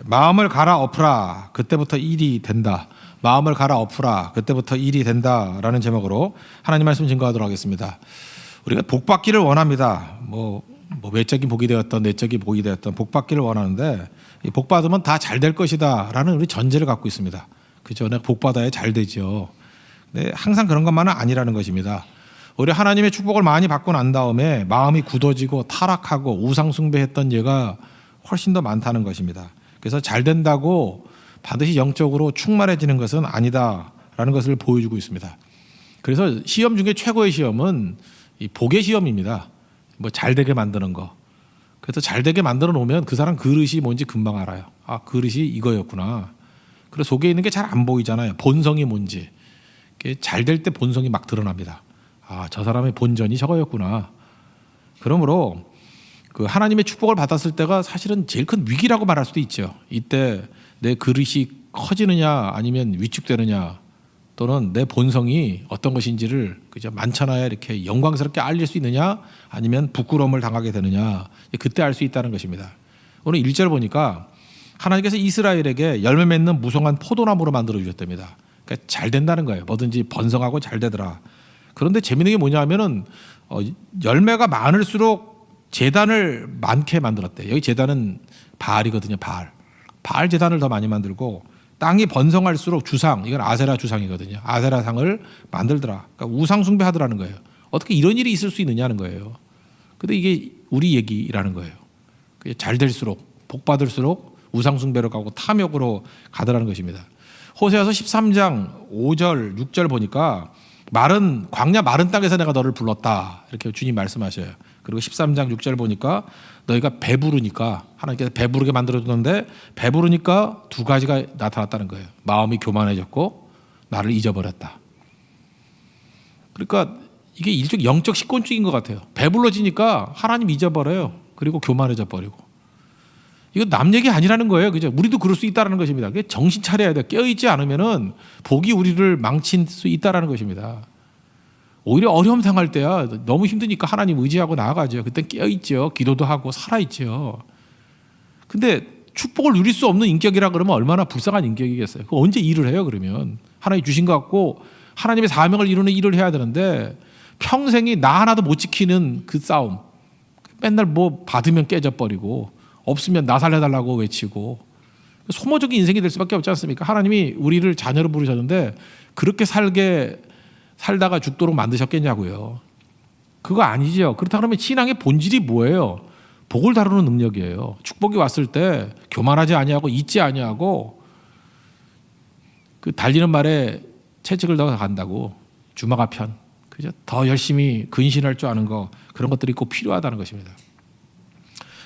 마음을 갈아엎으라 그때부터 일이 된다. 마음을 갈아엎으라 그때부터 일이 된다라는 제목으로 하나님 말씀 증거하도록 하겠습니다. 우리가 복 받기를 원합니다. 뭐 외적인 복이 되었던 내적인 복이 되었던 복 받기를 원하는데 이 복 받으면 다 잘 될 것이다라는 우리 전제를 갖고 있습니다. 그죠? 내가 복 받아야 잘 되죠. 근데 항상 그런 것만은 아니라는 것입니다. 우리 하나님의 축복을 많이 받고 난 다음에 마음이 굳어지고 타락하고 우상 숭배했던 예가 훨씬 더 많다는 것입니다. 그래서 잘 된다고 반드시 영적으로 충만해지는 것은 아니다라는 것을 보여주고 있습니다. 그래서 시험 중에 최고의 시험은 이 복의 시험입니다. 뭐 잘 되게 만드는 거. 그래서 잘 되게 만들어 놓으면 그 사람 그릇이 뭔지 금방 알아요. 아, 그릇이 이거였구나. 그래서 속에 있는 게 잘 안 보이잖아요. 본성이 뭔지. 잘 될 때 본성이 막 드러납니다. 아, 저 사람의 본전이 저거였구나. 그러므로 그 하나님의 축복을 받았을 때가 사실은 제일 큰 위기라고 말할 수도 있죠. 이때 내 그릇이 커지느냐 아니면 위축되느냐 또는 내 본성이 어떤 것인지를 그저 만천하에 이렇게 영광스럽게 알릴 수 있느냐 아니면 부끄러움을 당하게 되느냐 그때 알 수 있다는 것입니다. 오늘 1절 보니까 하나님께서 이스라엘에게 열매 맺는 무성한 포도나무로 만들어 주셨답니다. 그러니까 잘 된다는 거예요. 뭐든지 번성하고 잘 되더라. 그런데 재미있는 게 뭐냐 하면은 열매가 많을수록 제단을 많게 만들었대. 여기 제단은 바알이거든요. 바알 제단을 더 많이 만들고 땅이 번성할수록 주상, 이건 아세라 주상이거든요. 아세라 상을 만들더라. 그러니까 우상 숭배하더라는 거예요. 어떻게 이런 일이 있을 수 있느냐는 거예요. 근데 이게 우리 얘기라는 거예요. 잘 될수록 복 받을수록 우상 숭배로 가고 탐욕으로 가더라는 것입니다. 호세아서 13장 5절 6절 보니까 광야 마른 땅에서 내가 너를 불렀다 이렇게 주님 말씀하셔요. 그리고 13장 6절 보니까 너희가 배부르니까 하나님께서 배부르게 만들어줬는데 배부르니까 두 가지가 나타났다는 거예요. 마음이 교만해졌고 나를 잊어버렸다. 그러니까 이게 일종의 영적 식곤증인 것 같아요. 배불러지니까 하나님 잊어버려요. 그리고 교만해져 버리고. 이거 남 얘기 아니라는 거예요. 그죠? 우리도 그럴 수 있다는 것입니다. 정신 차려야 돼요. 깨어있지 않으면은 복이 우리를 망칠 수 있다는 것입니다. 오히려 어려움 당할 때야 너무 힘드니까 하나님 의지하고 나아가죠. 그땐 깨어있죠. 기도도 하고 살아있죠. 근데 축복을 누릴 수 없는 인격이라 그러면 얼마나 불쌍한 인격이겠어요. 그 언제 일을 해요 그러면. 하나님 주신 것 같고 하나님의 사명을 이루는 일을 해야 되는데 평생이 나 하나도 못 지키는 그 싸움. 맨날 뭐 받으면 깨져버리고 없으면 나 살려달라고 외치고 소모적인 인생이 될 수밖에 없지 않습니까? 하나님이 우리를 자녀로 부르셨는데 그렇게 살다가 죽도록 만드셨겠냐고요. 그거 아니죠. 그렇다 그러면 신앙의 본질이 뭐예요? 복을 다루는 능력이에요. 축복이 왔을 때 교만하지 아니하고 잊지 아니하고 그 달리는 말에 채찍을 더 간다고 주마가 편. 그죠? 더 열심히 근신할 줄 아는 거 그런 것들이 꼭 필요하다는 것입니다.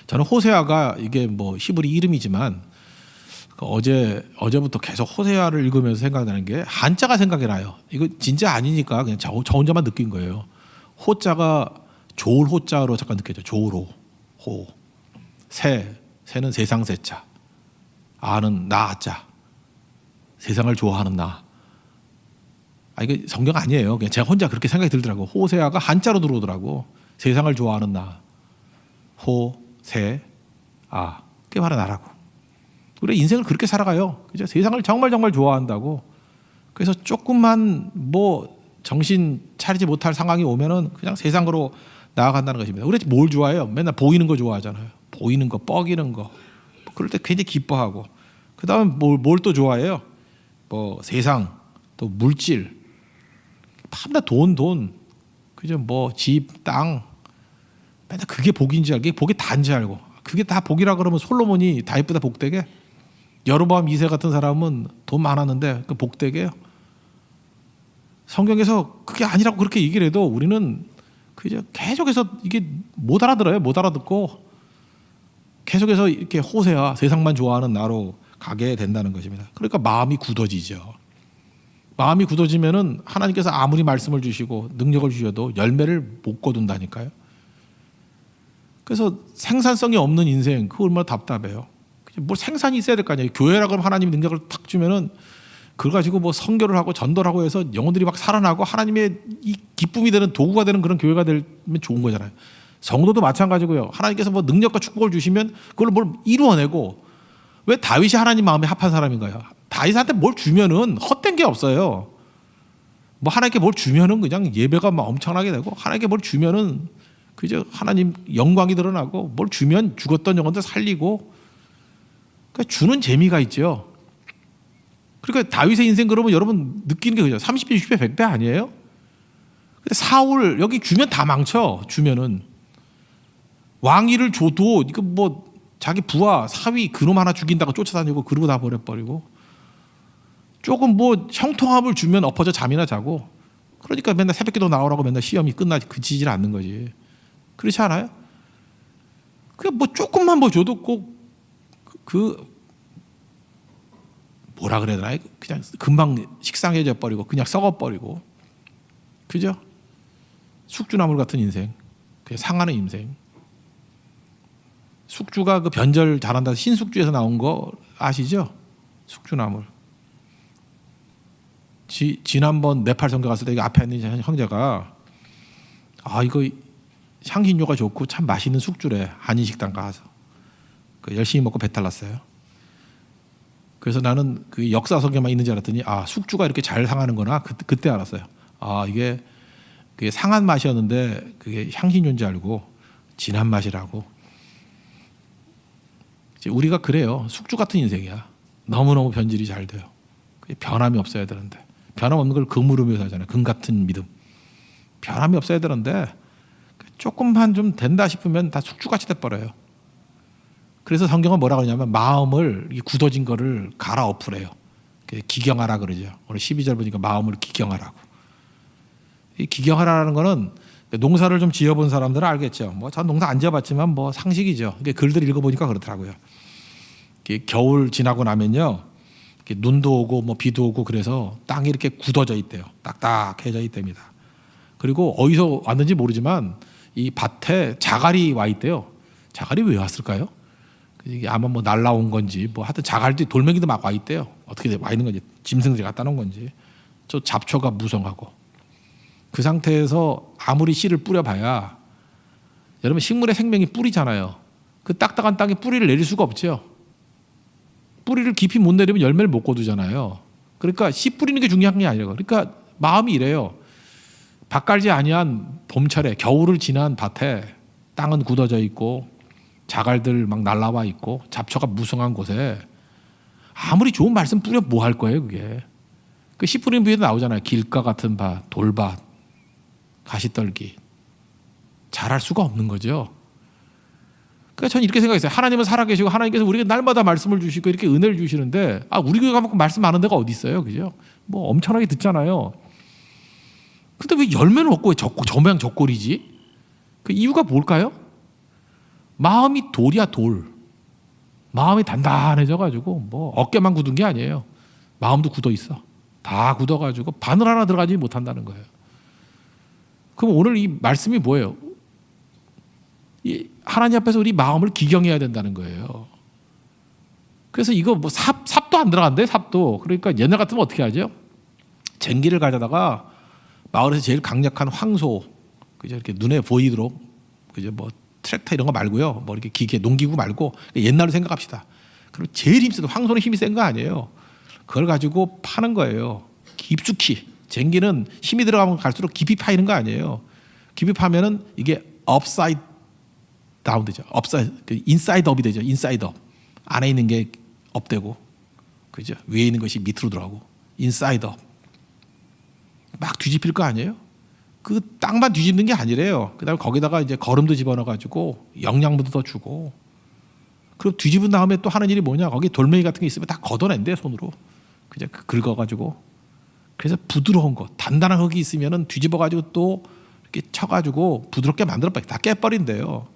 저는 호세아가 이게 뭐 히브리 이름이지만 어제부터 계속 호세아를 읽으면서 생각나는 게 한자가 생각이 나요. 이거 진짜 아니니까 그냥 저 혼자만 느낀 거예요. 호자가 좋을 호자로 잠깐 느껴져. 좋을 호. 새는 세상 세자. 아는 나자. 세상을 좋아하는 나. 이게 성경 아니에요. 그냥 제가 혼자 그렇게 생각이 들더라고. 호세아가 한자로 들어오더라고. 세상을 좋아하는 나. 그게 바로 나라고. 우리 인생을 그렇게 살아가요. 그죠? 세상을 정말 좋아한다고. 그래서 조금만 뭐 정신 차리지 못할 상황이 오면은 그냥 세상으로 나아간다는 것입니다. 우리 뭘 좋아해요? 맨날 보이는 거 좋아하잖아요. 보이는 거, 뻐기는 거. 그럴 때 굉장히 기뻐하고. 그 다음에 뭘 또 좋아해요? 뭐 세상, 또 물질. 밤낮 돈. 그죠? 뭐 집, 땅. 맨날 그게 복인지 알고, 복이 단지 알고. 그게 다 복이라 그러면 솔로몬이 다 이쁘다 복되게? 여로보암 2세 같은 사람은 돈 많았는데 그 복되게요? 성경에서 그게 아니라고 그렇게 얘기를 해도 우리는 그저 계속해서 이게 못 알아들어요. 못 알아듣고 계속해서 이렇게 호세아 세상만 좋아하는 나로 가게 된다는 것입니다. 그러니까 마음이 굳어지죠. 마음이 굳어지면은 하나님께서 아무리 말씀을 주시고 능력을 주셔도 열매를 못 거둔다니까요. 그래서 생산성이 없는 인생 그거 얼마나 답답해요. 뭐 생산이 있어야 될 거 아니에요. 교회라 그러면 하나님이 능력을 탁 주면은 그걸 가지고 뭐 선교를 하고 전도를 하고 해서 영혼들이 막 살아나고 하나님의 이 기쁨이 되는 도구가 되는 그런 교회가 되면 좋은 거잖아요. 성도도 마찬가지고요. 하나님께서 뭐 능력과 축복을 주시면 그걸 뭘 이루어내고 왜 다윗이 하나님 마음에 합한 사람인가요? 다윗한테 뭘 주면은 헛된 게 없어요. 뭐 하나님께 뭘 주면은 그냥 예배가 막 엄청나게 되고, 하나님께 뭘 주면은 그저 하나님 영광이 드러나고, 뭘 주면 죽었던 영혼들 살리고, 그러니까 주는 재미가 있죠. 그러니까 다윗의 인생 그러면 여러분 느끼는 게 그죠. 30배, 60배, 100배 아니에요? 근데 사울 여기 주면 다 망쳐. 주면은 왕위를 줘도 이거 뭐 자기 부하 사위 그놈 하나 죽인다고 쫓아다니고 그러고 다 버려버리고, 조금 뭐 형통함을 주면 엎어져 잠이나 자고, 그러니까 맨날 새벽기도 나오라고 맨날 시험이 끝나지 그치질 않는 거지. 그렇지 않아요? 그 뭐 조금만 뭐 줘도 꼭 그 뭐라 그래야 되나, 그냥 금방 식상해져 버리고 그냥 썩어 버리고, 그죠? 숙주나물 같은 인생, 그냥 상하는 인생. 숙주가 그 변절 잘한다 신숙주에서 나온 거 아시죠? 숙주나물. 지난번 네팔 선교 갔을 때 이거 앞에 있는 형제가 이거 향신료가 좋고 참 맛있는 숙주래. 한인식당 가서 그 열심히 먹고 배탈 났어요. 그래서 나는 그 역사 속에만 있는 줄 알았더니 숙주가 이렇게 잘 상하는구나. 그때 알았어요. 이게 그게 상한 맛이었는데 그게 향신료인지 알고 진한 맛이라고. 우리가 그래요. 숙주 같은 인생이야. 너무너무 변질이 잘 돼요. 변함이 없어야 되는데, 변함 없는 걸 금으로 묘사하잖아요. 금 같은 믿음. 변함이 없어야 되는데 조금만 좀 된다 싶으면 다 숙주같이 돼버려요. 그래서 성경은 뭐라 그러냐면 마음을 굳어진 거를 갈아엎으래요. 기경하라 그러죠. 오늘 12절 보니까 마음을 기경하라고. 이 기경하라는 거는 농사를 좀 지어본 사람들은 알겠죠. 뭐 전 농사 안 지어봤지만 뭐 상식이죠. 글들 읽어보니까 그렇더라고요. 겨울 지나고 나면요, 눈도 오고 뭐 비도 오고 그래서 땅이 이렇게 굳어져 있대요. 딱딱해져 있답니다. 그리고 어디서 왔는지 모르지만 이 밭에 자갈이 와 있대요. 자갈이 왜 왔을까요? 이게 아마 뭐 날라온 건지 뭐 하여튼 자갈도 돌멩이도 막 와 있대요. 어떻게 와 있는 건지, 짐승들이 갖다 놓은 건지. 저 잡초가 무성하고 그 상태에서 아무리 씨를 뿌려봐야, 여러분 식물의 생명이 뿌리잖아요. 그 딱딱한 땅에 뿌리를 내릴 수가 없죠. 뿌리를 깊이 못 내리면 열매를 못 거두잖아요. 그러니까 씨 뿌리는 게 중요한 게 아니라고. 그러니까 마음이 이래요. 밭갈지 아니한 봄철에 겨울을 지난 밭에 땅은 굳어져 있고 자갈들 막 날라와 있고 잡초가 무성한 곳에 아무리 좋은 말씀 뿌려 뭐 할 거예요 그게. 그 씨 뿌리는 비유도 나오잖아요. 길가 같은 밭, 돌밭, 가시떨기. 잘할 수가 없는 거죠. 그러니까 저는 이렇게 생각했어요. 하나님은 살아계시고 하나님께서 우리에게 날마다 말씀을 주시고 이렇게 은혜를 주시는데 우리 교회 가면 말씀 많은 데가 어디 있어요, 그죠? 뭐 엄청나게 듣잖아요. 근데 왜 열매는 없고 왜 저 모양 저 꼴이지? 그 이유가 뭘까요? 마음이 돌이야, 돌. 마음이 단단해져가지고 뭐 어깨만 굳은 게 아니에요. 마음도 굳어 있어. 다 굳어가지고 바늘 하나 들어가지 못한다는 거예요. 그럼 오늘 이 말씀이 뭐예요? 이 하나님 앞에서 우리 마음을 기경해야 된다는 거예요. 그래서 이거 뭐 삽도 안 들어간대, 삽도. 그러니까 옛날 같으면 어떻게 하죠? 쟁기를 가져다가 마을에서 제일 강력한 황소, 그죠? 이렇게 눈에 보이도록, 그죠? 뭐 트랙터 이런 거 말고요. 뭐 이렇게 기계, 농기구 말고 옛날로 생각합시다. 그리고 제일 힘세도 황소는 힘이 센 거 아니에요. 그걸 가지고 파는 거예요. 깊숙이. 쟁기는 힘이 들어가면 갈수록 깊이 파이는 거 아니에요. 깊이 파면은 이게 업사이드 다운 되죠. 업사이드, 인사이드 업이 되죠. 인사이드 업. 안에 있는 게 업되고, 그죠? 위에 있는 것이 밑으로 들어가고, 인사이드 업. 막 뒤집힐 거 아니에요? 그 땅만 뒤집는 게 아니래요. 그다음에 거기다가 이제 거름도 집어넣어가지고 영양분도 더 주고, 그리고 뒤집은 다음에 또 하는 일이 뭐냐? 거기 돌멩이 같은 게 있으면 다 걷어낸대, 손으로. 그죠? 긁어가지고. 그래서 부드러운 거, 단단한 흙이 있으면은 뒤집어가지고 또 이렇게 쳐가지고 부드럽게 만들어버려. 다 깨버린대요.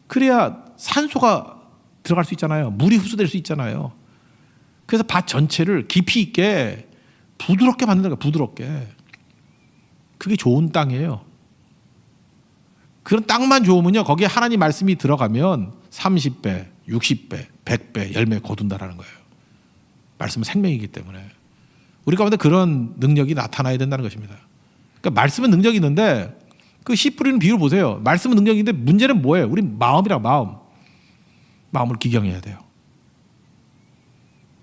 그래야 산소가 들어갈 수 있잖아요. 물이 흡수될 수 있잖아요. 그래서 밭 전체를 깊이 있게 부드럽게 만드는 거예요. 부드럽게. 그게 좋은 땅이에요. 그런 땅만 좋으면요, 거기에 하나님 말씀이 들어가면 30배, 60배, 100배 열매 거둔다라는 거예요. 말씀은 생명이기 때문에 우리 가운데 그런 능력이 나타나야 된다는 것입니다. 그러니까 말씀은 능력이 있는데 그 씨 뿌리는 비유를 보세요. 말씀은 능력인데 문제는 뭐예요? 우리 마음이랑 마음을 기경해야 돼요.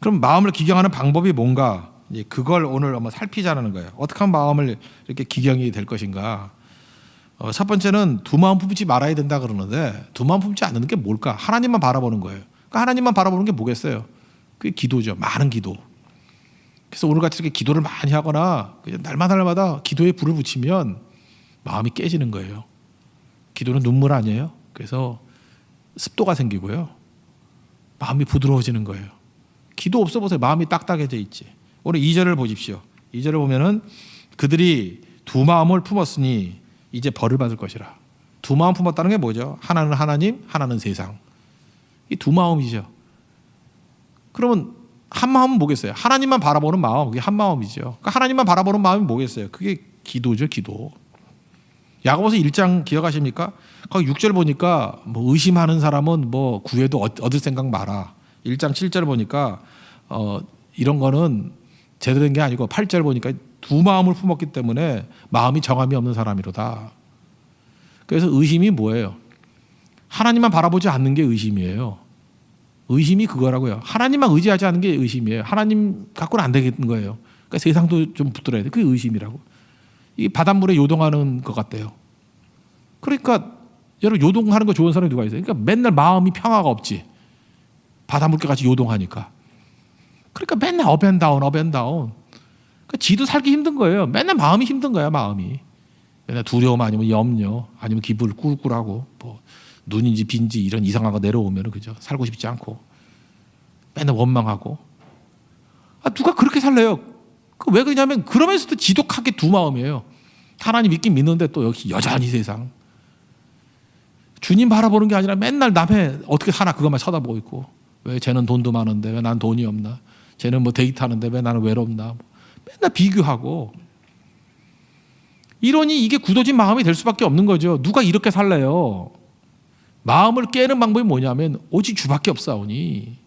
그럼 마음을 기경하는 방법이 뭔가? 이제 그걸 오늘 한번 살피자는 거예요. 어떻게 하면 마음을 이렇게 기경이 될 것인가? 첫 번째는 두 마음 품지 말아야 된다 그러는데 두 마음 품지 않는 게 뭘까? 하나님만 바라보는 거예요. 그러니까 하나님만 바라보는 게 뭐겠어요? 그게 기도죠. 많은 기도. 그래서 오늘같이 이렇게 기도를 많이 하거나 날마다 기도에 불을 붙이면 마음이 깨지는 거예요. 기도는 눈물 아니에요. 그래서 습도가 생기고요. 마음이 부드러워지는 거예요. 기도 없어 보세요. 마음이 딱딱해져 있지. 오늘 2절을 보십시오. 2절을 보면은 그들이 두 마음을 품었으니 이제 벌을 받을 것이라. 두 마음 품었다는 게 뭐죠? 하나는 하나님, 하나는 세상. 이 두 마음이죠. 그러면 한 마음은 뭐겠어요? 하나님만 바라보는 마음, 그게 한 마음이죠. 그러니까 하나님만 바라보는 마음이 뭐겠어요? 그게 기도죠, 기도. 야고보서 1장 기억하십니까? 거기 6절 보니까 뭐 의심하는 사람은 뭐 구해도 얻을 생각 마라. 1장 7절 보니까 이런 거는 제대로 된 게 아니고 8절 보니까 두 마음을 품었기 때문에 마음이 정함이 없는 사람이로다. 그래서 의심이 뭐예요? 하나님만 바라보지 않는 게 의심이에요. 의심이 그거라고요. 하나님만 의지하지 않는 게 의심이에요. 하나님 갖고는 안 되겠는 거예요. 그러니까 세상도 좀 붙들어야 돼. 그게 의심이라고. 이 바닷물에 요동하는 것 같대요. 그러니까 여러분 요동하는 거 좋은 사람이 누가 있어요? 그러니까 맨날 마음이 평화가 없지. 바닷물과 같이 요동하니까. 그러니까 맨날 업앤다운. 그러니까 지도 살기 힘든 거예요. 맨날 마음이 힘든 거야, 마음이. 맨날 두려움 아니면 염려 아니면 기분 꿀꿀하고 뭐 눈인지 빈지 이런 이상한 거 내려오면 그죠? 살고 싶지 않고 맨날 원망하고. 누가 그렇게 살래요? 왜 그러냐면 그러면서도 지독하게 두 마음이에요. 하나님 믿긴 믿는데 또 역시 여전히 세상. 주님 바라보는 게 아니라 맨날 남의 어떻게 사나 그것만 쳐다보고 있고. 왜 쟤는 돈도 많은데 왜 난 돈이 없나? 쟤는 뭐 데이트하는데 왜 나는 외롭나? 맨날 비교하고. 이러니 이게 굳어진 마음이 될 수밖에 없는 거죠. 누가 이렇게 살래요? 마음을 깨는 방법이 뭐냐면 오직 주밖에 없사오니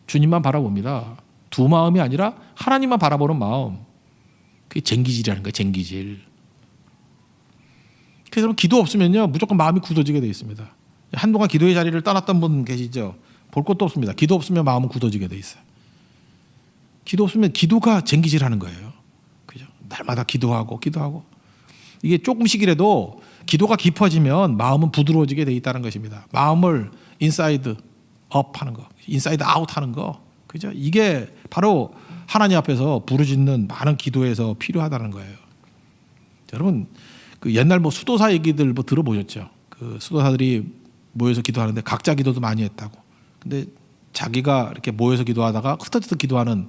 주님만 바라봅니다. 두 마음이 아니라 하나님만 바라보는 마음. 그게 쟁기질이라는 거예요. 쟁기질. 그래서 기도 없으면요 무조건 마음이 굳어지게 돼 있습니다. 한동안 기도의 자리를 떠났던 분 계시죠? 볼 것도 없습니다. 기도 없으면 마음은 굳어지게 돼 있어요. 기도 없으면 기도가 쟁기질하는 거예요. 그죠? 날마다 기도하고 이게 조금씩이라도 기도가 깊어지면 마음은 부드러워지게 돼 있다는 것입니다. 마음을 인사이드 업 하는 거, 인사이드 아웃 하는 거, 그죠? 이게 바로 하나님 앞에서 부르짖는 많은 기도에서 필요하다는 거예요. 여러분 그 옛날 뭐 수도사 얘기들 뭐 들어보셨죠? 그 수도사들이 모여서 기도하는데 각자 기도도 많이 했다고. 근데 자기가 이렇게 모여서 기도하다가 흩어져서 기도하는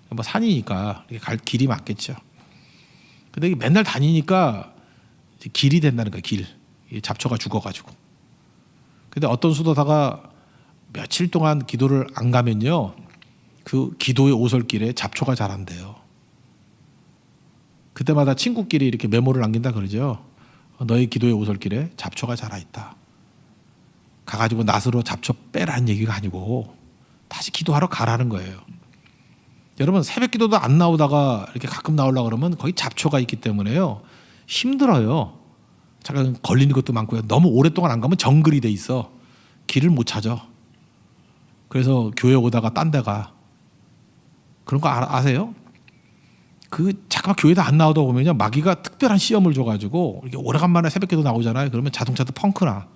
뭐 산이니까 이렇게 갈 길이 맞겠죠. 근데 맨날 다니니까 길이 된다는 거예요. 길. 잡초가 죽어가지고. 근데 어떤 수도사가 며칠 동안 기도를 안 가면요, 그 기도의 오솔길에 잡초가 자란대요. 그때마다 친구끼리 이렇게 메모를 남긴다 그러죠. 너의 기도의 오솔길에 잡초가 자라 있다. 가가지고 낫으로 잡초 빼라는 얘기가 아니고 다시 기도하러 가라는 거예요. 여러분 새벽 기도도 안 나오다가 이렇게 가끔 나오려고 그러면 거기 잡초가 있기 때문에요. 힘들어요. 잠깐 걸리는 것도 많고요. 너무 오랫동안 안 가면 정글이 돼 있어. 길을 못 찾아. 그래서 교회 오다가 딴 데 가. 그런 거 아세요? 그 잠깐 교회도 안 나오다 보면요 마귀가 특별한 시험을 줘가지고 이렇게 오래간만에 새벽기도 나오잖아요. 그러면 자동차도 펑크나.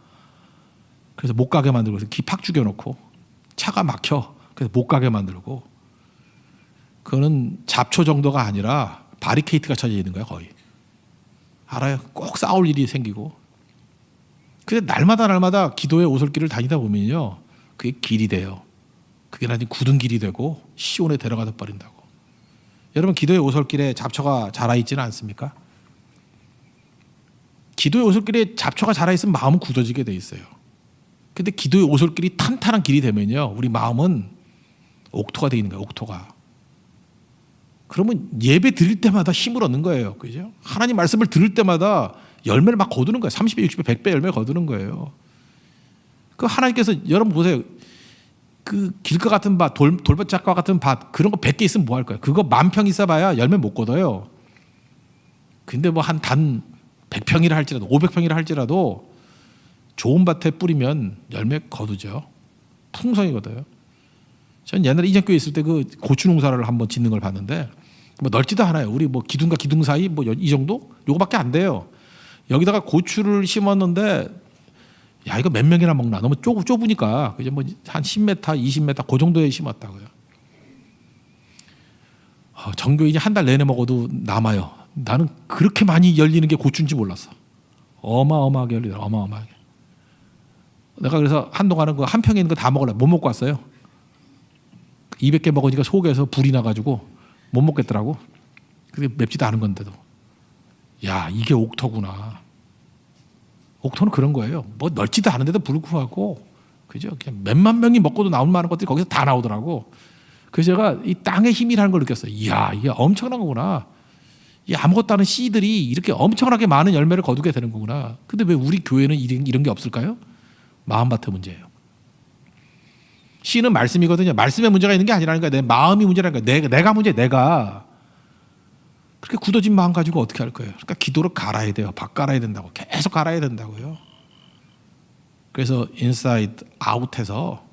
그래서 못 가게 만들고 기 팍 죽여놓고 차가 막혀. 그래서 못 가게 만들고. 그거는 잡초 정도가 아니라 바리케이트가 쳐져 있는 거야 거의. 알아요? 꼭 싸울 일이 생기고. 근데 날마다 기도의 오솔길을 다니다 보면요 그게 길이 돼요. 그게 나중에 굳은 길이 되고 시온에 데려가다 버린다고. 여러분 기도의 오솔길에 잡초가 자라있지는 않습니까? 기도의 오솔길에 잡초가 자라있으면 마음은 굳어지게 돼 있어요. 근데 기도의 오솔길이 탄탄한 길이 되면요 우리 마음은 옥토가 되어 있는 거예요. 옥토가. 그러면 예배 드릴 때마다 힘을 얻는 거예요. 그죠? 하나님 말씀을 들을 때마다 열매를 막 거두는 거예요. 30배, 60배, 100배 열매 거두는 거예요. 그 하나님께서 여러분 보세요. 그 길가 같은 밭, 돌밭작과 같은 밭 그런 거 100개 있으면 뭐 할 거예요? 그거 10,000평 있어봐야 열매 못 거둬요. 근데 뭐 한 단 100평이라 할지라도 500평이라 할지라도 좋은 밭에 뿌리면 열매 거두죠. 풍성히 거둬요. 전 옛날에 이전교회 있을 때 그 고추 농사를 한번 짓는 걸 봤는데 뭐 넓지도 않아요. 우리 뭐 기둥과 기둥 사이 뭐 이 정도? 요거밖에 안 돼요. 여기다가 고추를 심었는데 야 이거 몇 명이나 먹나? 너무 좁으니까 그죠? 뭐 한 10m, 20m 그 정도에 심었다고요. 정교인이 한 달 내내 먹어도 남아요. 나는 그렇게 많이 열리는 게 고추인지 몰랐어. 어마어마하게 열리더라. 어마어마하게. 내가 그래서 한동안은 그 한 평에 있는 거 다 먹으려 못 먹고 왔어요. 200개 먹으니까 속에서 불이 나가지고 못 먹겠더라고. 그게 맵지도 않은 건데도. 야 이게 옥토구나. 옥토는 그런 거예요. 뭐 넓지도 않은데도 불구하고 그죠? 그냥 몇만 명이 먹고도 나올 만한 것들이 거기서 다 나오더라고. 그래서 제가 이 땅의 힘이라는 걸 느꼈어요. 이야 이게 엄청난 거구나. 이 아무것도 않은 씨들이 이렇게 엄청나게 많은 열매를 거두게 되는 거구나. 근데 왜 우리 교회는 이런 게 없을까요? 마음밭의 문제예요. 씨는 말씀이거든요. 말씀에 문제가 있는 게 아니라니까 내 마음이 문제라니까. 내가 문제. 내가 그렇게 굳어진 마음 가지고 어떻게 할 거예요? 그러니까 기도를 갈아야 돼요. 박 갈아야 된다고. 계속 갈아야 된다고요. 그래서 인사이드 아웃해서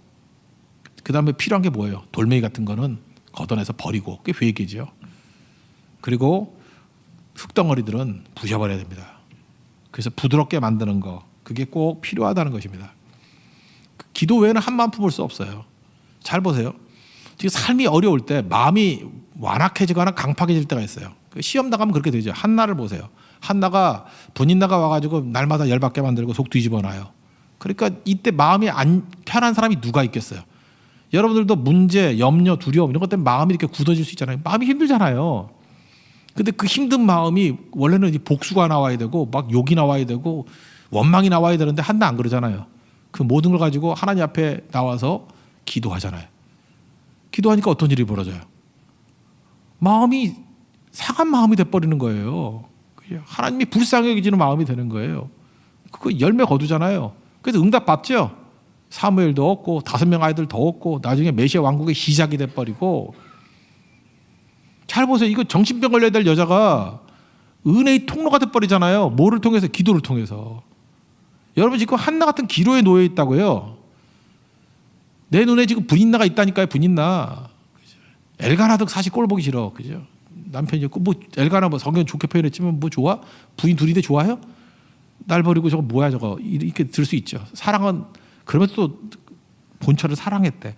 그 다음에 필요한 게 뭐예요? 돌멩이 같은 거는 걷어내서 버리고 그게 회개죠. 그리고 흙덩어리들은 부셔버려야 됩니다. 그래서 부드럽게 만드는 거 그게 꼭 필요하다는 것입니다. 기도 외에는 한마음 품을 수 없어요. 잘 보세요. 지금 삶이 어려울 때 마음이 완악해지거나 강팍해질 때가 있어요. 시험 나가면 그렇게 되죠. 한나를 보세요. 한나가 분인나가 와가지고 날마다 열받게 만들고 속 뒤집어놔요. 그러니까 이때 마음이 안 편한 사람이 누가 있겠어요. 여러분들도 문제, 염려, 두려움 이런 것 때문에 마음이 이렇게 굳어질 수 있잖아요. 마음이 힘들잖아요. 근데 그 힘든 마음이 원래는 복수가 나와야 되고 막 욕이 나와야 되고 원망이 나와야 되는데 한나 안 그러잖아요. 그 모든 걸 가지고 하나님 앞에 나와서 기도하잖아요. 기도하니까 어떤 일이 벌어져요? 마음이 상한 마음이 돼버리는 거예요. 하나님이 불쌍히 여기지는 마음이 되는 거예요. 그거 열매 거두잖아요. 그래서 응답 받죠. 사무엘도 얻고 5명 아이들 더 얻고 나중에 메시아 왕국의 시작이 돼버리고. 잘 보세요. 이거 정신병 걸려야 될 여자가 은혜의 통로가 돼버리잖아요. 뭐를 통해서? 기도를 통해서. 여러분 지금 한나 같은 기로에 놓여 있다고요. 내 눈에 지금 분인나가 있다니까요. 분인나. 엘가나도 사실 꼴 보기 싫어. 그죠? 남편이 뭐 엘가나 뭐 성경 좋게 표현했지만 뭐 좋아? 부인 둘인데 좋아요? 날 버리고 저거 뭐야 저거 이렇게 들 수 있죠. 사랑은 그러면서 또 본처를 사랑했대.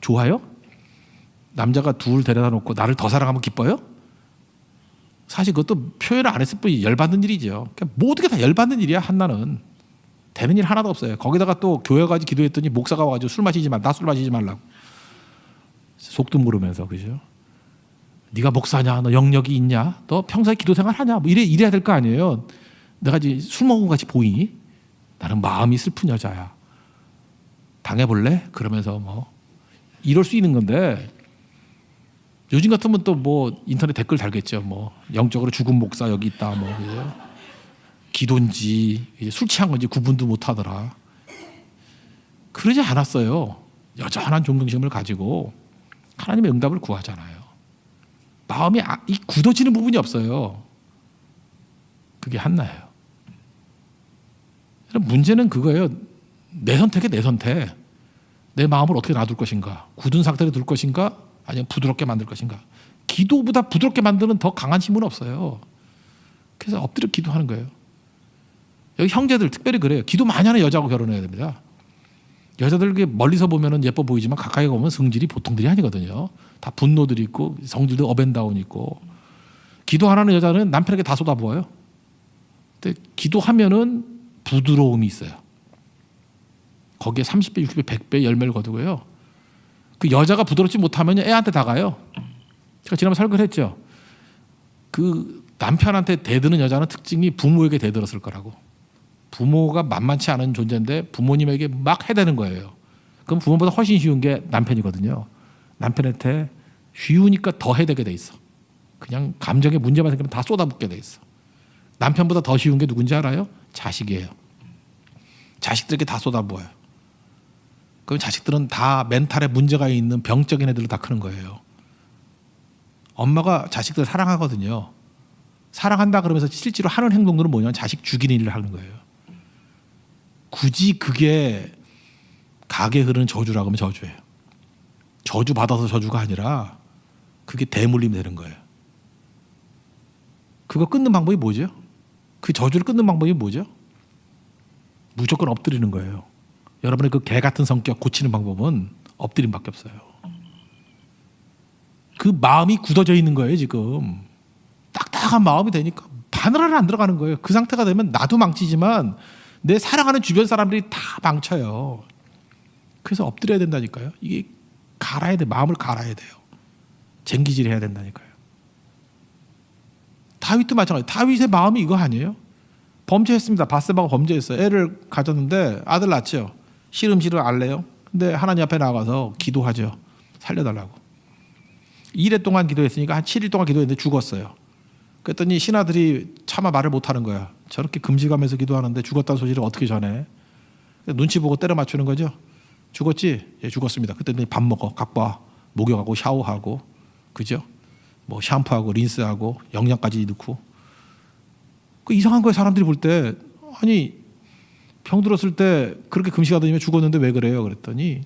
좋아요? 남자가 둘 데려다 놓고 나를 더 사랑하면 기뻐요? 사실 그것도 표현을 안 했을 뿐이 열받는 일이죠. 그러니까 모든 게 다 열받는 일이야. 한나는 되는 일 하나도 없어요. 거기다가 또 교회 가지 기도했더니 목사가 와가지고 술 마시지 말, 나 술 마시지 말라고 속도 모르면서 그죠? 네가 목사냐? 너 영역이 있냐? 너 평소에 기도 생활하냐? 뭐 이래야 될 거 아니에요. 내가 이제 술 먹은 것 같이 보이니? 나는 마음이 슬픈 여자야. 당해볼래? 그러면서 뭐 이럴 수 있는 건데 요즘 같으면 또 뭐 인터넷 댓글 달겠죠. 뭐 영적으로 죽은 목사 여기 있다. 뭐 그죠? 기도인지 술 취한 건지 구분도 못하더라. 그러지 않았어요. 여전한 존경심을 가지고 하나님의 응답을 구하잖아요. 마음이 굳어지는 부분이 없어요. 그게 한나예요. 문제는 그거예요. 내 선택에 내 선택. 내 마음을 어떻게 놔둘 것인가? 굳은 상태로 둘 것인가? 아니면 부드럽게 만들 것인가? 기도보다 부드럽게 만드는 더 강한 힘은 없어요. 그래서 엎드려 기도하는 거예요. 여기 형제들 특별히 그래요. 기도 많이 하는 여자하고 결혼해야 됩니다. 여자들 멀리서 보면 예뻐 보이지만 가까이 가면 성질이 보통들이 아니거든요. 다 분노들이 있고 성질도 업앤다운 있고. 기도 안 하는 여자는 남편에게 다 쏟아부어요. 근데 기도하면은 부드러움이 있어요. 거기에 30배, 60배, 100배 열매를 거두고요. 그 여자가 부드럽지 못하면 애한테 다가요. 제가 지난번에 설교를 했죠. 그 남편한테 대드는 여자는 특징이 부모에게 대들었을 거라고. 부모가 만만치 않은 존재인데 부모님에게 막 해대는 거예요. 그럼 부모보다 훨씬 쉬운 게 남편이거든요. 남편한테 쉬우니까 더 해대게 돼 있어. 그냥 감정에 문제만 생기면 다 쏟아붓게 돼 있어. 남편보다 더 쉬운 게 누군지 알아요? 자식이에요. 자식들에게 다 쏟아부어요. 그럼 자식들은 다 멘탈에 문제가 있는 병적인 애들로 다 크는 거예요. 엄마가 자식들 사랑하거든요. 사랑한다 그러면서 실제로 하는 행동들은 뭐냐면 자식 죽이는 일을 하는 거예요. 굳이 그게 가게 흐르는 저주라고 하면 저주예요. 저주 받아서 저주가 아니라 그게 대물림이 되는 거예요. 그거 끊는 방법이 뭐죠? 그 저주를 끊는 방법이 뭐죠? 무조건 엎드리는 거예요. 여러분의 그 개 같은 성격 고치는 방법은 엎드림밖에 없어요. 그 마음이 굳어져 있는 거예요. 지금 딱딱한 마음이 되니까 바늘하나 안 들어가는 거예요. 그 상태가 되면 나도 망치지만 내 사랑하는 주변 사람들이 다 망쳐요. 그래서 엎드려야 된다니까요. 이게 갈아야 돼. 마음을 갈아야 돼요. 쟁기질 해야 된다니까요. 다윗도 마찬가지. 다윗의 마음이 이거 아니에요? 범죄했습니다. 바세바가 범죄했어요. 애를 가졌는데 아들 낳죠. 시름시름 앓래요. 근데 하나님 앞에 나가서 기도하죠. 살려달라고. 2일 동안 기도했으니까 한 7일 동안 기도했는데 죽었어요. 그랬더니 신하들이 차마 말을 못하는 거야. 저렇게 금식하면서 기도하는데 죽었다는 소식을 어떻게 전해? 눈치 보고 때려 맞추는 거죠. 죽었지? 예, 죽었습니다. 그랬더니 밥 먹어. 각봐. 목욕하고 샤워하고. 그죠? 뭐 샴푸하고 린스하고 영양까지 넣고. 그 이상한 거예요. 사람들이 볼 때. 아니 병 들었을 때 그렇게 금식하더니 죽었는데 왜 그래요? 그랬더니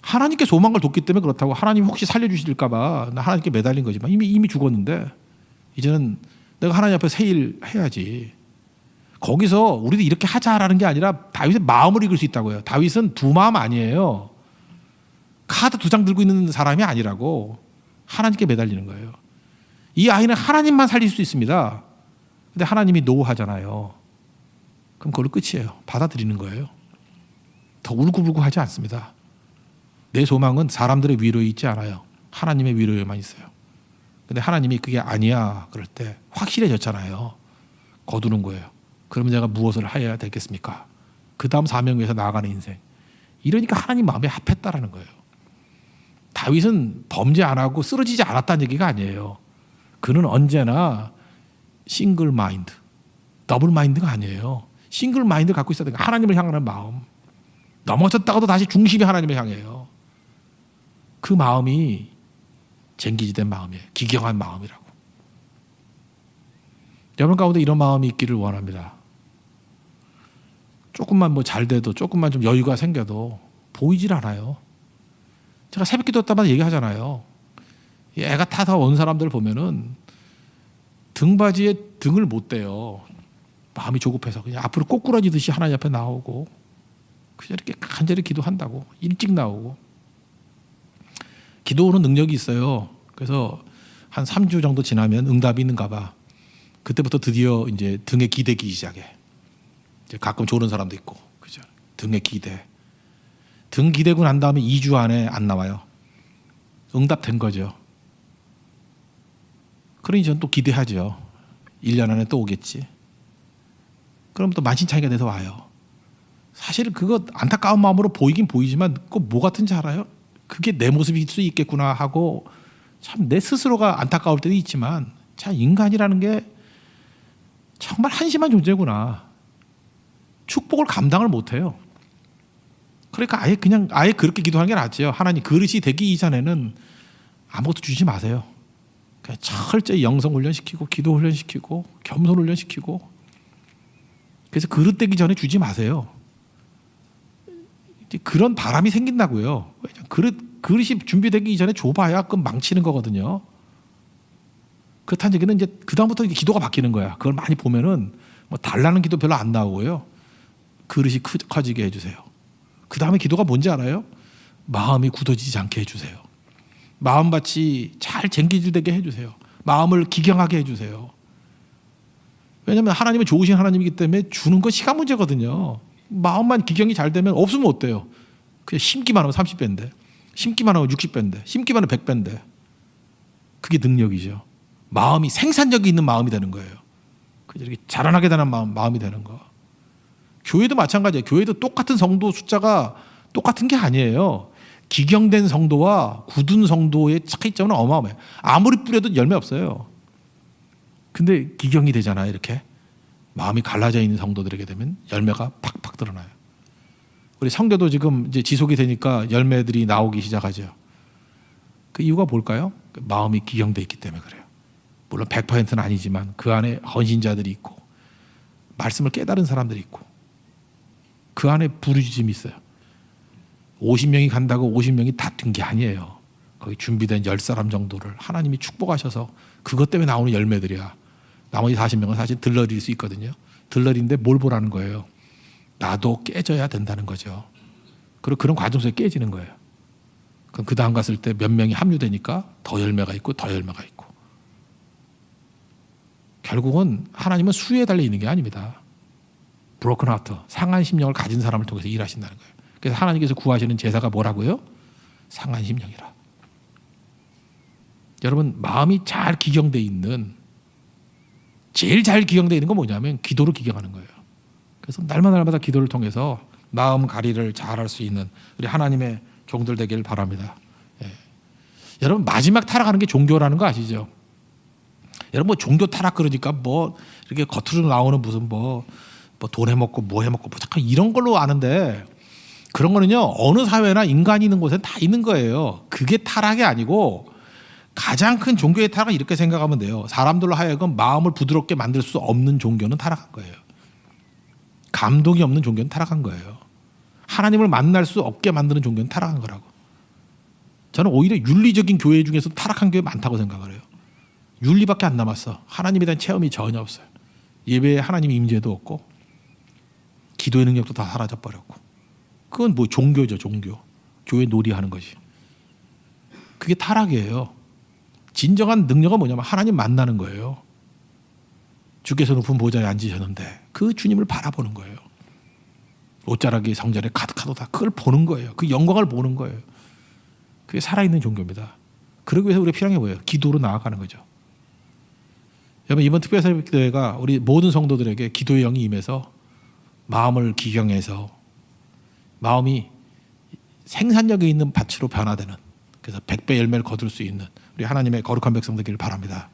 하나님께 소망을 뒀기 때문에 그렇다고. 하나님 혹시 살려주실까 봐 하나님께 매달린 거지만 이미 죽었는데 이제는 내가 하나님 앞에 새 일 해야지. 거기서 우리도 이렇게 하자라는 게 아니라 다윗의 마음을 읽을 수 있다고요. 다윗은 두 마음 아니에요. 카드 2장 들고 있는 사람이 아니라고. 하나님께 매달리는 거예요. 이 아이는 하나님만 살릴 수 있습니다. 근데 하나님이 노하잖아요. 그럼 그걸로 끝이에요. 받아들이는 거예요. 더 울고불고 하지 않습니다. 내 소망은 사람들의 위로에 있지 않아요. 하나님의 위로에만 있어요. 근데 하나님이 그게 아니야 그럴 때 확실해졌잖아요. 거두는 거예요. 그러면 내가 무엇을 해야 되겠습니까? 그 다음 사명 위해서 나아가는 인생. 이러니까 하나님 마음에 합했다라는 거예요. 다윗은 범죄 안 하고 쓰러지지 않았다는 얘기가 아니에요. 그는 언제나 싱글 마인드, 더블 마인드가 아니에요. 싱글 마인드 갖고 있어야 돼요. 하나님을 향하는 마음. 넘어졌다가도 다시 중심이 하나님을 향해요. 그 마음이 쟁기지된 마음이에요. 기경한 마음이라고. 여러분 가운데 이런 마음이 있기를 원합니다. 조금만 뭐 잘 돼도 조금만 좀 여유가 생겨도 보이질 않아요. 제가 새벽 기도 때마다 얘기하잖아요. 애가 타서 온 사람들 보면은 등받이에 등을 못 대요. 마음이 조급해서 그냥 앞으로 꼬꾸라지듯이 하나님 앞에 나오고 그냥 이렇게 간절히 기도한다고. 일찍 나오고. 기도하는 능력이 있어요. 그래서 한 3주 정도 지나면 응답이 있는가 봐. 그때부터 드디어 이제 등에 기대기 시작해. 이제 가끔 조는 사람도 있고, 그죠? 등에 기대. 등 기대고 난 다음에 2주 안에 안 나와요. 응답된 거죠. 그러니 저는 또 기대하죠. 1년 안에 또 오겠지. 그럼 또 만신창이가 돼서 와요. 사실 그거 안타까운 마음으로 보이긴 보이지만 그 뭐 같은지 알아요? 그게 내 모습일 수 있겠구나 하고 참 내 스스로가 안타까울 때도 있지만 참 인간이라는 게 정말 한심한 존재구나. 축복을 감당을 못해요. 그러니까 아예 그렇게 기도하는 게 낫지요. 하나님 그릇이 되기 이전에는 아무것도 주지 마세요. 그냥 철저히 영성 훈련시키고 기도 훈련시키고 겸손 훈련시키고 그래서 그릇 되기 전에 주지 마세요. 그런 바람이 생긴다고요. 그릇이 준비되기 전에 줘봐야 그건 망치는 거거든요. 그렇다는 얘기는 이제 그다음부터 이제 기도가 바뀌는 거야. 그걸 많이 보면은 뭐 달라는 기도 별로 안 나오고요. 그릇이 커지게 해주세요. 그 다음에 기도가 뭔지 알아요? 마음이 굳어지지 않게 해주세요. 마음밭이 잘 쟁기질되게 해주세요. 마음을 기경하게 해주세요. 왜냐하면 하나님은 좋으신 하나님이기 때문에 주는 건 시간 문제거든요. 마음만 기경이 잘 되면 없으면 어때요? 그냥 심기만 하면 30배인데 심기만 하면 60배인데 심기만 하면 100배인데 그게 능력이죠. 마음이 생산력이 있는 마음이 되는 거예요. 이렇게 자라나게 되는 마음이 되는 거. 교회도 마찬가지예요. 교회도 똑같은 성도 숫자가 똑같은 게 아니에요. 기경된 성도와 굳은 성도의 차이점은 어마어마해요. 아무리 뿌려도 열매 없어요. 근데 기경이 되잖아요. 이렇게 마음이 갈라져 있는 성도들에게 되면 열매가 팍팍 드러나요. 우리 성도도 지금 이제 지속이 되니까 열매들이 나오기 시작하죠. 그 이유가 뭘까요? 마음이 기경돼 있기 때문에 그래요. 물론 100%는 아니지만 그 안에 헌신자들이 있고 말씀을 깨달은 사람들이 있고 그 안에 부르짖음이 있어요. 50명이 간다고 50명이 다 든 게 아니에요. 거기 준비된 10사람 정도를 하나님이 축복하셔서 그것 때문에 나오는 열매들이야. 나머지 40명은 사실 들러리일 수 있거든요. 들러리인데 뭘 보라는 거예요? 나도 깨져야 된다는 거죠. 그리고 그런 과정 속에 깨지는 거예요. 그럼 그 다음 갔을 때 몇 명이 합류되니까 더 열매가 있고 더 열매가 있고. 결국은 하나님은 수에 달려 있는 게 아닙니다. 브로큰 하트, 상한 심령을 가진 사람을 통해서 일하신다는 거예요. 그래서 하나님께서 구하시는 제사가 뭐라고요? 상한 심령이라. 여러분, 마음이 잘 기경되어 있는, 제일 잘 기경되어 있는 건 뭐냐면 기도로 기경하는 거예요. 그래서 날마다 기도를 통해서 마음 가리를 잘 할 수 있는 우리 하나님의 종들 되길 바랍니다. 예. 여러분, 마지막 타락하는 게 종교라는 거 아시죠? 여러분, 뭐 종교 타락 그러니까 뭐 이렇게 겉으로 나오는 무슨 뭐 돈 해먹고 뭐 해먹고 뭐 잠깐 이런 걸로 아는데, 그런 거는요 어느 사회나 인간이 있는 곳엔 다 있는 거예요. 그게 타락이 아니고 가장 큰 종교의 타락은 이렇게 생각하면 돼요. 사람들로 하여금 마음을 부드럽게 만들 수 없는 종교는 타락한 거예요. 감동이 없는 종교는 타락한 거예요. 하나님을 만날 수 없게 만드는 종교는 타락한 거라고. 저는 오히려 윤리적인 교회 중에서 타락한 교회 많다고 생각을 해요. 윤리밖에 안 남았어. 하나님에 대한 체험이 전혀 없어요. 예배에 하나님 임재도 없고 기도의 능력도 다 사라져 버렸고. 그건 뭐 종교죠, 종교. 교회 놀이하는 거지. 그게 타락이에요. 진정한 능력은 뭐냐면 하나님 만나는 거예요. 주께서 높은 보좌에 앉으셨는데 그 주님을 바라보는 거예요. 옷자락이 성전에 가득하도다. 그걸 보는 거예요. 그 영광을 보는 거예요. 그게 살아있는 종교입니다. 그러기 위해서 우리가 필요한 게 뭐예요? 기도로 나아가는 거죠. 여러분, 이번 특별새벽기도회가 우리 모든 성도들에게 기도의 영이 임해서 마음을 기경해서 마음이 생산력이 있는 밭으로 변화되는, 그래서 100배 열매를 거둘 수 있는 우리 하나님의 거룩한 백성 되기를 바랍니다.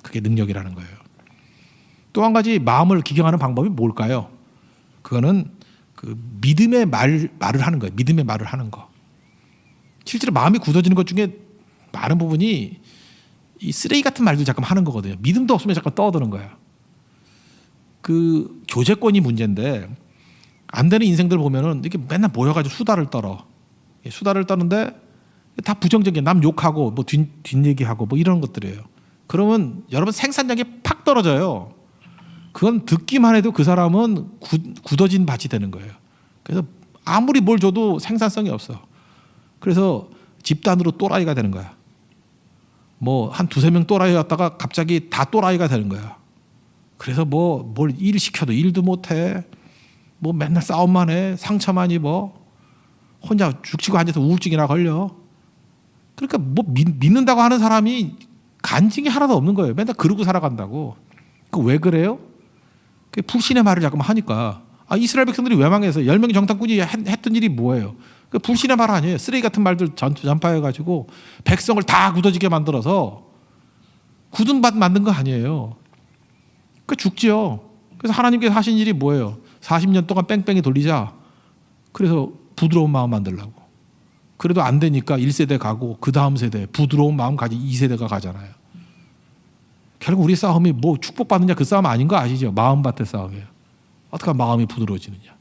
그게 능력이라는 거예요. 또 한 가지 마음을 기경하는 방법이 뭘까요? 그거는 그 믿음의 말을 하는 거예요. 믿음의 말을 하는 거. 실제로 마음이 굳어지는 것 중에 많은 부분이 이 쓰레기 같은 말들 잠깐 하는 거거든요. 믿음도 없으면 잠깐 떠드는 거야. 그 교제권이 문제인데, 안 되는 인생들 보면은 이렇게 맨날 모여가지고 수다를 떨어. 수다를 떠는데 다 부정적인, 남 욕하고 뭐 뒷얘기하고 뭐 이런 것들이에요. 그러면 여러분 생산력이 팍 떨어져요. 그건 듣기만 해도 그 사람은 굳어진 밭이 되는 거예요. 그래서 아무리 뭘 줘도 생산성이 없어. 그래서 집단으로 또라이가 되는 거야. 뭐 한 두세 명 또라이였다가 갑자기 다 또라이가 되는 거야. 그래서 뭐 뭘 일 시켜도 일도 못해. 뭐 맨날 싸움만 해. 상처만 입어. 혼자 죽치고 앉아서 우울증이나 걸려. 그러니까 뭐 믿는다고 하는 사람이 간증이 하나도 없는 거예요. 맨날 그러고 살아간다고. 그 왜 그래요? 그 불신의 말을 자꾸만 하니까. 아, 이스라엘 백성들이 왜 망해서 10명의 정탐꾼이 했던 일이 뭐예요? 그 불신의 말 아니에요. 쓰레기 같은 말들 전파해가지고 백성을 다 굳어지게 만들어서 굳은 밭 만든 거 아니에요. 그 죽지요. 그래서 하나님께서 하신 일이 뭐예요? 40년 동안 뺑뺑이 돌리자. 그래서 부드러운 마음 만들려고. 그래도 안 되니까 1세대 가고 그 다음 세대 부드러운 마음 가진 2세대가 가잖아요. 결국 우리 싸움이 뭐 축복받느냐 그 싸움 아닌 거 아시죠? 마음밭의 싸움이에요. 어떻게 하면 마음이 부드러워지느냐.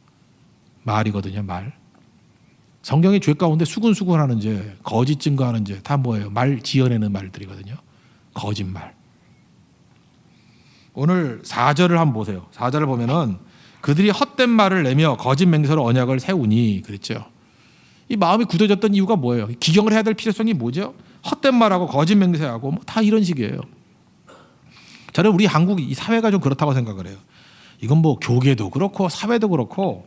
말이거든요, 말. 성경의 죄 가운데 수근수근하는 죄, 거짓 증거하는 죄 다 뭐예요? 말 지어내는 말들이거든요. 거짓말. 오늘 4절을 한번 보세요. 4절을 보면은 그들이 헛된 말을 내며 거짓 맹세로 언약을 세우니 그랬죠. 이 마음이 굳어졌던 이유가 뭐예요? 기경을 해야 될 필요성이 뭐죠? 헛된 말하고 거짓 맹세하고 뭐 다 이런 식이에요. 저는 우리 한국 이 사회가 좀 그렇다고 생각을 해요. 이건 뭐 교계도 그렇고 사회도 그렇고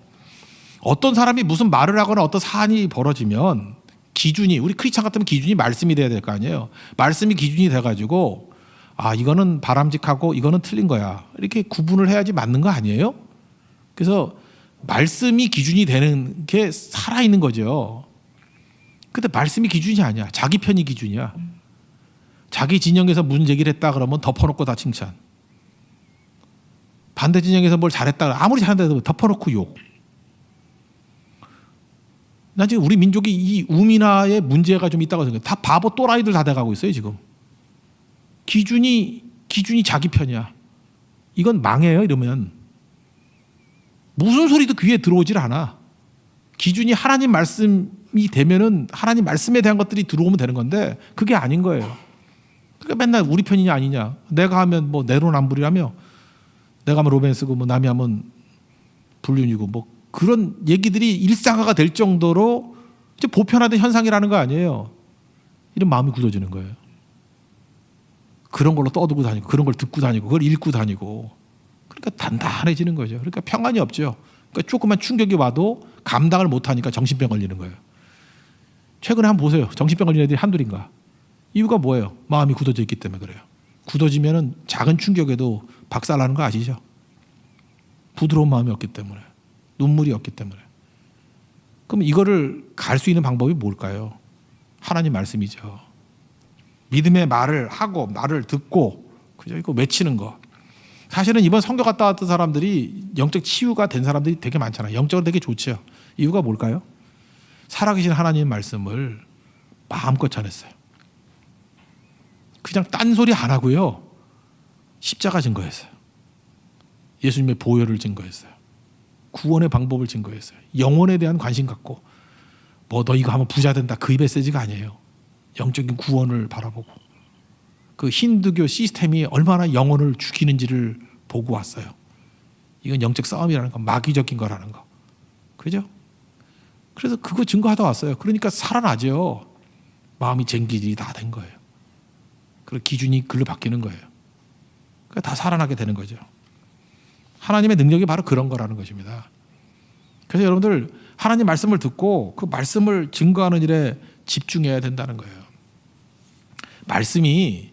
어떤 사람이 무슨 말을 하거나 어떤 사안이 벌어지면 기준이, 우리 크리스찬 같으면 기준이 말씀이 돼야 될 거 아니에요. 말씀이 기준이 돼가지고 아, 이거는 바람직하고 이거는 틀린 거야. 이렇게 구분을 해야지 맞는 거 아니에요? 그래서 말씀이 기준이 되는 게 살아있는 거죠. 근데 말씀이 기준이 아니야. 자기 편이 기준이야. 자기 진영에서 무슨 얘기를 했다 그러면 덮어놓고 다 칭찬. 반대 진영에서 뭘 잘했다, 아무리 잘한다고 덮어놓고 욕. 나 지금 우리 민족이 이 우민화의 문제가 좀 있다고 생각해요. 다 바보 또라이들 다 돼가고 있어요 지금. 기준이 자기 편이야. 이건 망해요. 이러면 무슨 소리도 귀에 들어오질 않아. 기준이 하나님 말씀이 되면은 하나님 말씀에 대한 것들이 들어오면 되는 건데 그게 아닌 거예요. 그러니까 맨날 우리 편이냐 아니냐. 내가 하면 뭐 내로남불이라며, 내가 하면 로맨스고 뭐 남이 하면 불륜이고 뭐 그런 얘기들이 일상화가 될 정도로 이제 보편화된 현상이라는 거 아니에요. 이런 마음이 굳어지는 거예요. 그런 걸로 떠들고 다니고 그런 걸 듣고 다니고 그걸 읽고 다니고, 그러니까 단단해지는 거죠. 그러니까 평안이 없죠. 그러니까 조그만 충격이 와도 감당을 못하니까 정신병 걸리는 거예요. 최근에 한번 보세요. 정신병 걸리는 애들이 한둘인가. 이유가 뭐예요? 마음이 굳어져 있기 때문에 그래요. 굳어지면은 작은 충격에도 박살나는 거 아시죠? 부드러운 마음이 없기 때문에, 눈물이 없기 때문에. 그럼 이거를 갈 수 있는 방법이 뭘까요? 하나님 말씀이죠. 믿음의 말을 하고 말을 듣고 그죠? 이거 외치는 거. 사실은 이번 선교 갔다 왔던 사람들이 영적 치유가 된 사람들이 되게 많잖아요. 영적으로 되게 좋죠. 이유가 뭘까요? 살아계신 하나님의 말씀을 마음껏 전했어요. 그냥 딴소리 안 하고요. 십자가 증거했어요. 예수님의 보혈을 증거했어요. 구원의 방법을 증거했어요. 영혼에 대한 관심 갖고 뭐 너 이거 하면 부자 된다 그 메시지가 아니에요. 영적인 구원을 바라보고 그 힌두교 시스템이 얼마나 영혼을 죽이는지를 보고 왔어요. 이건 영적 싸움이라는 거, 마귀적인 거라는 거. 그죠? 그래서 그거 증거하다 왔어요. 그러니까 살아나죠. 마음이 쟁기질이 다 된 거예요. 그리고 기준이 글로 바뀌는 거예요. 그러니까 다 살아나게 되는 거죠. 하나님의 능력이 바로 그런 거라는 것입니다. 그래서 여러분들 하나님 말씀을 듣고 그 말씀을 증거하는 일에 집중해야 된다는 거예요. 말씀이,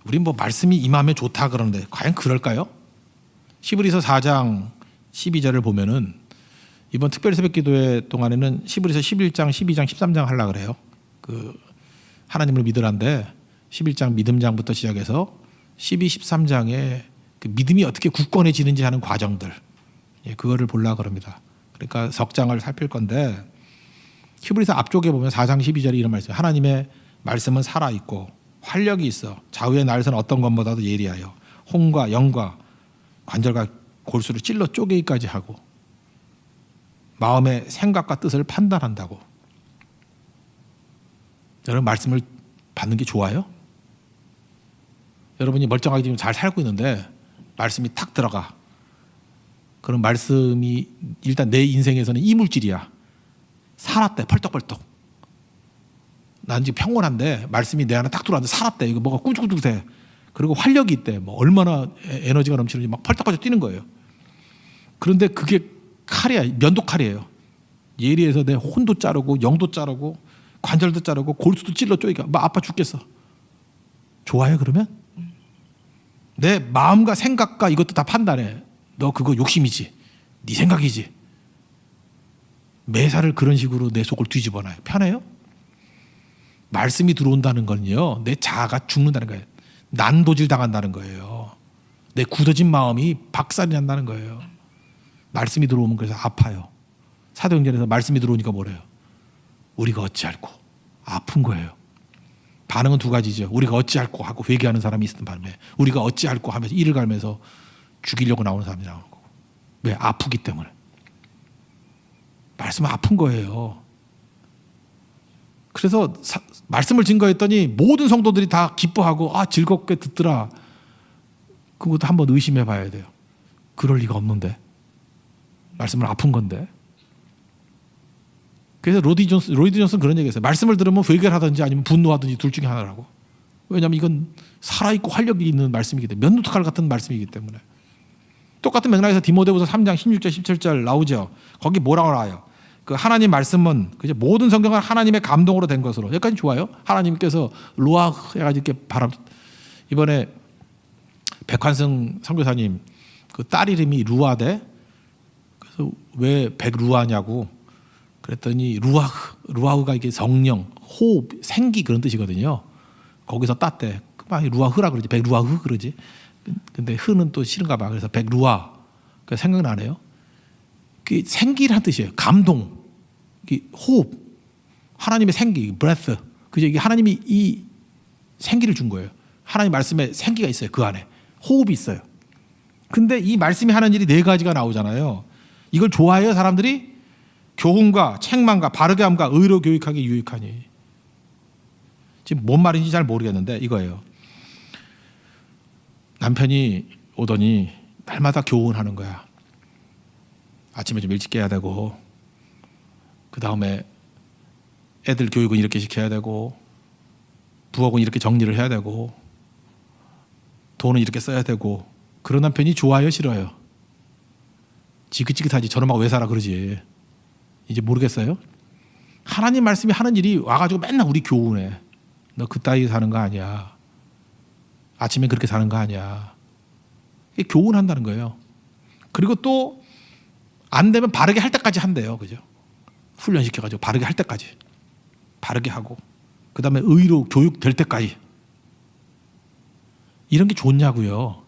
우리 뭐 말씀이 임하면 좋다 그러는데 과연 그럴까요? 히브리서 4장 12절을 보면은 이번 특별 새벽 기도회 동안에는 히브리서 11장, 12장, 13장 하려고 그래요. 그 하나님을 믿으란데 11장 믿음장부터 시작해서 12, 13장에 그 믿음이 어떻게 굳건해지는지 하는 과정들, 그거를 보려고 합니다. 그러니까 석장을 살필 건데 히브리서 앞쪽에 보면 4장 12절에 이런 말씀, 하나님의 말씀은 살아있고 활력이 있어 좌우의 날선 어떤 것보다도 예리하여 혼과 영과 관절과 골수를 찔러 쪼개기까지 하고 마음의 생각과 뜻을 판단한다고. 여러분 말씀을 받는 게 좋아요? 여러분이 멀쩡하게 지금 잘 살고 있는데 말씀이 탁 들어가. 그런 말씀이 일단 내 인생에서는 이물질이야. 살았대 펄떡펄떡. 난 지금 평온한데 말씀이 내 안에 딱 들어왔는데 살았대. 이거 뭐가 꾸죽꾸죽대. 그리고 활력이 있대. 뭐 얼마나 에너지가 넘치는지 막 펄떡펄떡 뛰는 거예요. 그런데 그게 칼이야. 면도칼이에요. 예리해서 내 혼도 자르고 영도 자르고 관절도 자르고 골수도 찔러 쪼이니까 막 아파 죽겠어. 좋아요 그러면? 내 마음과 생각과 이것도 다 판단해. 너 그거 욕심이지. 네 생각이지. 매사를 그런 식으로 내 속을 뒤집어놔요. 편해요? 말씀이 들어온다는 건요, 내 자아가 죽는다는 거예요. 난도질 당한다는 거예요. 내 굳어진 마음이 박살이 난다는 거예요. 말씀이 들어오면 그래서 아파요. 사도행전에서 말씀이 들어오니까 뭐래요? 우리가 어찌할꼬. 아픈 거예요. 반응은 두 가지죠. 우리가 어찌할꼬 하고 회개하는 사람이 있는 반면에 우리가 어찌할꼬 하면서 이를 갈면서 죽이려고 나오는 사람이 나오는 거고. 왜? 아프기 때문에. 말씀은 아픈 거예요. 그래서 말씀을 증거했더니 모든 성도들이 다 기뻐하고 즐겁게 듣더라. 그것도 한번 의심해 봐야 돼요. 그럴 리가 없는데. 말씀은 아픈 건데. 그래서 로이드 존슨 그런 얘기했어요. 말씀을 들으면 회개하든지 아니면 분노하든지 둘 중에 하나라고. 왜냐하면 이건 살아있고 활력이 있는 말씀이기 때문에, 면도칼 같은 말씀이기 때문에. 똑같은 맥락에서 디모데후서 3장 16절 17절 나오죠. 거기 뭐라고 나와요? 그 하나님 말씀은 그죠? 모든 성경은 하나님의 감동으로 된 것으로. 여기까지 좋아요. 하나님께서 루아흐 해가지고 이렇게 바람. 이번에 백환승 선교사님 그 딸 이름이 루아대. 그래서 왜 백루아냐고 그랬더니 루아흐가 이게 성령, 호흡, 생기 그런 뜻이거든요. 거기서 땄대. 루아흐라 그러지. 백루아흐 그러지. 근데 흐는 또 싫은가 봐. 그래서 백루아. 생각나네요. 그 생기란 뜻이에요. 감동, 호흡, 하나님의 생기, breath. 그죠? 이게 하나님이 이 생기를 준 거예요. 하나님 말씀에 생기가 있어요. 그 안에 호흡이 있어요. 근데 이 말씀이 하는 일이 네 가지가 나오잖아요. 이걸 좋아해요, 사람들이? 교훈과 책망과 바르게 함과 의로 교육하기 유익하니. 지금 뭔 말인지 잘 모르겠는데 이거예요. 남편이 오더니 날마다 교훈하는 거야. 아침에 좀 일찍 깨야 되고, 그 다음에 애들 교육은 이렇게 시켜야 되고, 부엌은 이렇게 정리를 해야 되고, 돈은 이렇게 써야 되고. 그런 남편이 좋아요, 싫어요? 지긋지긋하지. 저놈하고 왜 살아 그러지. 이제 모르겠어요? 하나님 말씀이 하는 일이 와가지고 맨날 우리 교훈해. 너 그따위 사는 거 아니야. 아침에 그렇게 사는 거 아니야. 이게 교훈한다는 거예요. 그리고 또 안 되면 바르게 할 때까지 한대요. 그죠? 훈련시켜가지고 바르게 할 때까지. 바르게 하고. 그 다음에 의로 교육될 때까지. 이런 게 좋냐고요.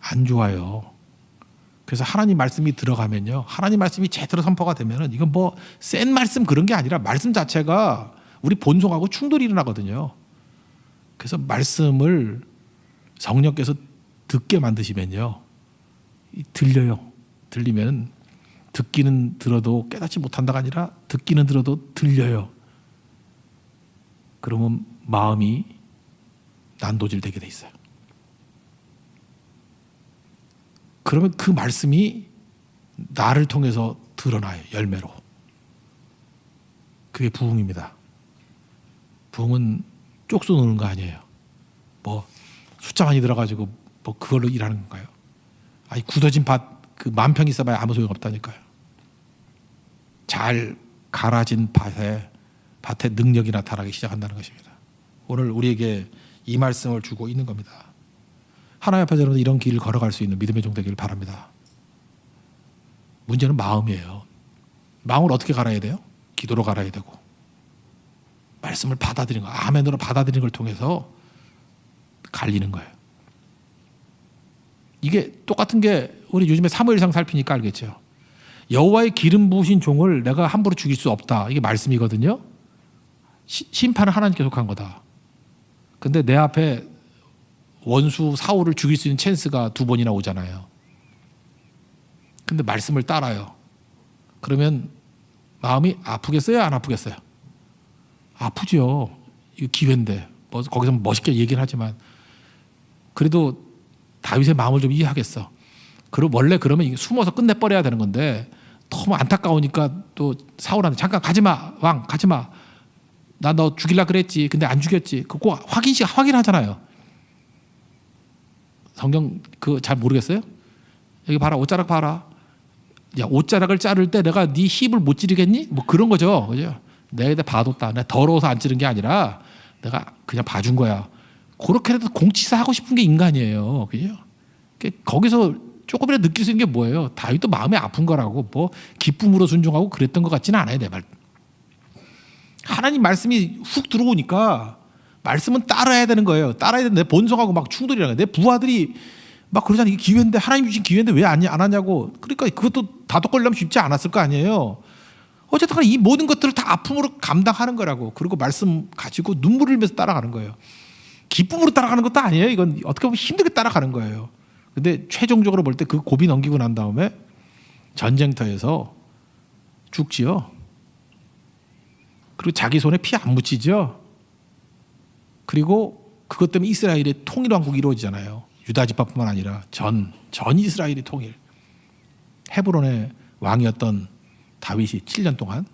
안 좋아요. 그래서 하나님 말씀이 들어가면요. 하나님 말씀이 제대로 선포가 되면은 이건 뭐 센 말씀 그런 게 아니라 말씀 자체가 우리 본성하고 충돌이 일어나거든요. 그래서 말씀을 성령께서 듣게 만드시면요. 들려요. 들리면 듣기는 들어도 깨닫지 못한다가 아니라 듣기는 들어도 들려요. 그러면 마음이 난도질되게 돼 있어요. 그러면 그 말씀이 나를 통해서 드러나요. 열매로. 그게 부흥입니다. 부흥은 쪽수 노는 거 아니에요. 뭐 숫자 많이 들어가지고 뭐 그걸로 일하는 건가요? 아니 굳어진 밭 그 만평 있어봐야 아무 소용 없다니까요. 잘 갈아진 밭에 능력이 나타나기 시작한다는 것입니다. 오늘 우리에게 이 말씀을 주고 있는 겁니다. 하나님 앞에서 여러분 이런 길을 걸어갈 수 있는 믿음의 종 되기를 바랍니다. 문제는 마음이에요. 마음을 어떻게 갈아야 돼요? 기도로 갈아야 되고 말씀을 받아들이는 거, 아멘으로 받아들이는 걸 통해서 갈리는 거예요. 이게 똑같은 게 우리 요즘에 사무엘상 살피니까 알겠죠. 여호와의 기름 부으신 종을 내가 함부로 죽일 수 없다. 이게 말씀이거든요. 심판은 하나님께서 속한 거다. 근데 내 앞에 원수 사울을 죽일 수 있는 찬스가 2번이나 오잖아요. 근데 말씀을 따라요. 그러면 마음이 아프겠어요? 안 아프겠어요? 아프죠. 이거 기회인데. 뭐 거기서 멋있게 얘기를 하지만 그래도 다윗의 마음을 좀 이해하겠어. 그리고 원래 그러면 숨어서 끝내버려야 되는 건데 너무 안타까우니까 또 사울한테 잠깐 가지마. 왕 가지마. 나 너 죽일라 그랬지. 근데 안 죽였지. 그거 확인하잖아요. 성경 그거 잘 모르겠어요? 여기 봐라. 옷자락 봐라. 야, 옷자락을 자를 때 내가 네 힙을 못 찌르겠니? 뭐 그런 거죠. 그죠? 내가 봐뒀다. 내가 더러워서 안 찌른 게 아니라 내가 그냥 봐준 거야. 그렇게라도 공치사 하고 싶은 게 인간이에요. 그죠? 거기서 조금이라도 느낄 수 있는 게 뭐예요? 다윗도 마음이 아픈 거라고 뭐 기쁨으로 순종하고 그랬던 것 같지는 않아요. 내 말. 하나님 말씀이 훅 들어오니까 말씀은 따라야 되는 거예요. 따라야 되는데 내 본성하고 막 충돌이라는 거예요. 내 부하들이 막 그러잖아요. 이게 기회인데 하나님 주신 기회인데 왜 안 하냐고. 그러니까 그것도 다독거리려면 쉽지 않았을 거 아니에요. 어쨌든 이 모든 것들을 다 아픔으로 감당하는 거라고. 그리고 말씀 가지고 눈물을 흘리면서 따라가는 거예요. 기쁨으로 따라가는 것도 아니에요. 이건 어떻게 보면 힘들게 따라가는 거예요. 근데 최종적으로 볼 때 그 고비 넘기고 난 다음에 전쟁터에서 죽지요. 그리고 자기 손에 피 안 묻히죠. 그리고 그것 때문에 이스라엘의 통일왕국이 이루어지잖아요. 유다 지파뿐만 아니라 전 이스라엘의 통일. 헤브론의 왕이었던 다윗이 7년 동안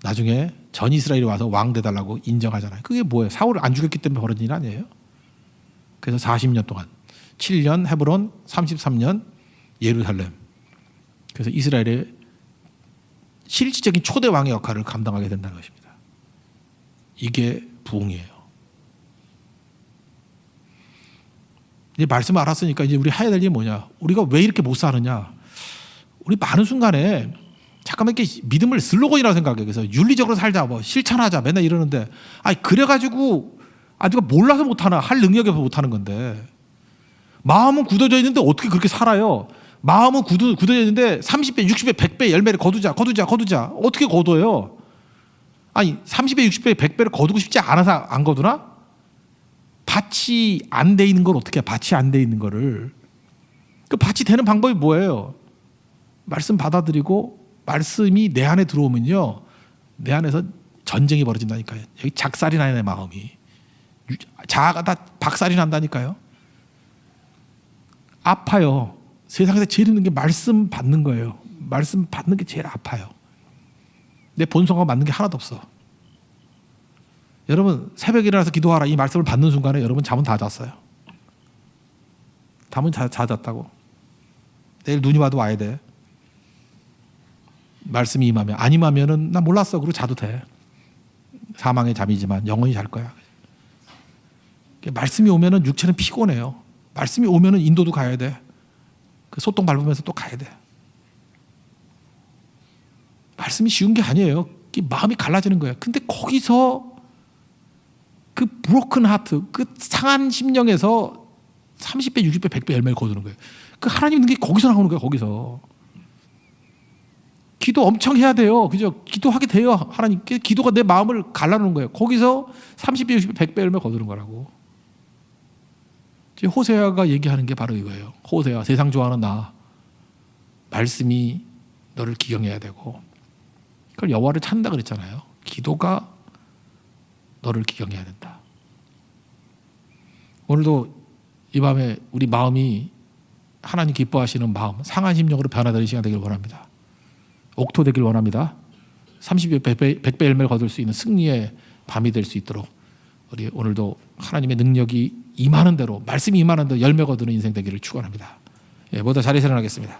나중에 전 이스라엘이 와서 왕 돼달라고 인정하잖아요. 그게 뭐예요? 사울을 안 죽였기 때문에 벌어진 일 아니에요? 그래서 40년 동안 7년 헤브론, 33년 예루살렘. 그래서 이스라엘의 실질적인 초대 왕의 역할을 감당하게 된다는 것입니다. 이게 부흥이에요. 이제 말씀을 알았으니까 이제 우리 해야 될 일이 뭐냐? 우리가 왜 이렇게 못 사느냐? 우리 많은 순간에 잠깐만 이렇게 믿음을 슬로건이라고 생각해요. 그래서 윤리적으로 살자, 뭐 실천하자, 맨날 이러는데, 아니 그래가지고 아직 몰라서 못하나, 할 능력이 없어서 못하는 건데, 마음은 굳어져 있는데 어떻게 그렇게 살아요? 마음은 굳어져 있는데 30배, 60배, 100배 열매를 거두자. 어떻게 거둬요? 아니 30배, 60배, 100배를 거두고 싶지 않아서 안 거두나? 밭이 안 돼 있는 걸 어떻게 해? 밭이 안 돼 있는 거를. 그 밭이 되는 방법이 뭐예요? 말씀 받아들이고 말씀이 내 안에 들어오면요, 내 안에서 전쟁이 벌어진다니까요. 여기 작살이 나요, 내 마음이. 자아가 다 박살이 난다니까요. 아파요. 세상에서 제일 힘든 게 말씀 받는 거예요. 말씀 받는 게 제일 아파요. 내 본성과 맞는 게 하나도 없어. 여러분 새벽에 일어나서 기도하라 이 말씀을 받는 순간에 여러분 잠은 다 잤어요. 잠은 다 잤다고. 내일 눈이 와도 와야 돼. 말씀이 임하면. 안 임하면은 나 몰랐어 그러고 자도 돼. 사망의 잠이지만 영원히 잘 거야. 말씀이 오면은 육체는 피곤해요. 말씀이 오면은 인도도 가야 돼. 그 소똥 밟으면서 또 가야 돼. 말씀이 쉬운 게 아니에요. 마음이 갈라지는 거예요. 근데 거기서 그 브로큰 하트, 그 상한 심령에서 30배, 60배, 100배 열매를 거두는 거예요. 그 하나님 있는 게 거기서 나오는 거예요. 거기서. 기도 엄청 해야 돼요. 그죠? 기도하게 돼요. 하나님께 기도가 내 마음을 갈라놓는 거예요. 거기서 30배, 60배, 100배 열매 거두는 거라고. 호세아가 얘기하는 게 바로 이거예요. 호세아, 세상 좋아하는 나. 말씀이 너를 기경해야 되고. 그걸 여호와를 찾는다 그랬잖아요. 기도가 너를 기경해야 된다. 오늘도 이 밤에 우리 마음이 하나님 기뻐하시는 마음, 상한 심령으로 변화되는 시간 되길 원합니다. 옥토 되길 원합니다. 30배, 100배 열매를 거둘 수 있는 승리의 밤이 될 수 있도록 우리 오늘도 하나님의 능력이 임하는 대로, 말씀이 임하는 대로 열매 거두는 인생 되기를 축원합니다. 예, 모두 자리에서 일어나겠습니다.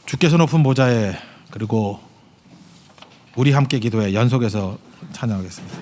주께서 높은 보좌에 그리고 우리 함께 기도에 연속해서 찬양하겠습니다.